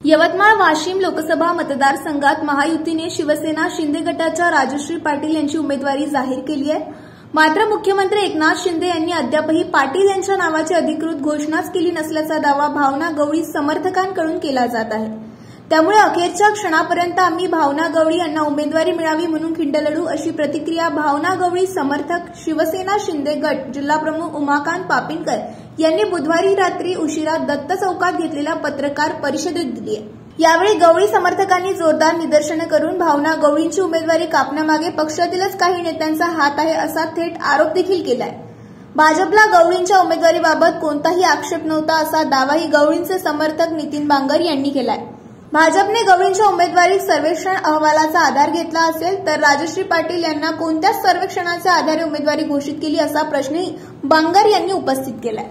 यवतमाळ वाशिम लोकसभा मतदारसंघात महायुतीने शिवसेना शिंदे गटाच्या राजश्री पाटील यांची उमेदवारी जाहीर केली आहे। मात्र मुख्यमंत्री एकनाथ शिंदे यांनी अद्यापही पाटील यांच्या नावाची अधिकृत घोषणाच केली नसल्याचा दावा भावना गवळी समर्थकांकडून केला जात आहे। त्यामुळे अखेरच्या क्षणापर्यंत आम्ही भावना गवळी यांना उमेदवारी मिळावी म्हणून खिंड लढू, अशी प्रतिक्रिया भावना गवळी समर्थक शिवसेना शिंदे गट जिल्हाप्रमुख उमाकांत पापिनकर यांनी बुधवारी रात्री उशिरा दत्त चौकात घेतलेल्या पत्रकार परिषदेत दिली आहे। यावेळी गवळी समर्थकांनी जोरदार निदर्शने करून भावना गवळींची उमेदवारी कापण्यामागे पक्षातीलच काही नेत्यांचा हात आहे असा थेट आरोप देखील केलाय। भाजपला गवळींच्या उमेदवारीबाबत कोणताही आक्षेप नव्हता असा दावाही गवळींचे समर्थक नितीन बांगर यांनी केलाय। भाजपने गवळींच्या उमेदवारी सर्वेक्षण अहवालाचा आधार घेतला असेल तर राजश्री पाटील यांना कोणत्या सर्वेक्षणाच्या आधारे उमेदवारी घोषित केली असा प्रश्नही बांगर यांनी उपस्थित केलाय।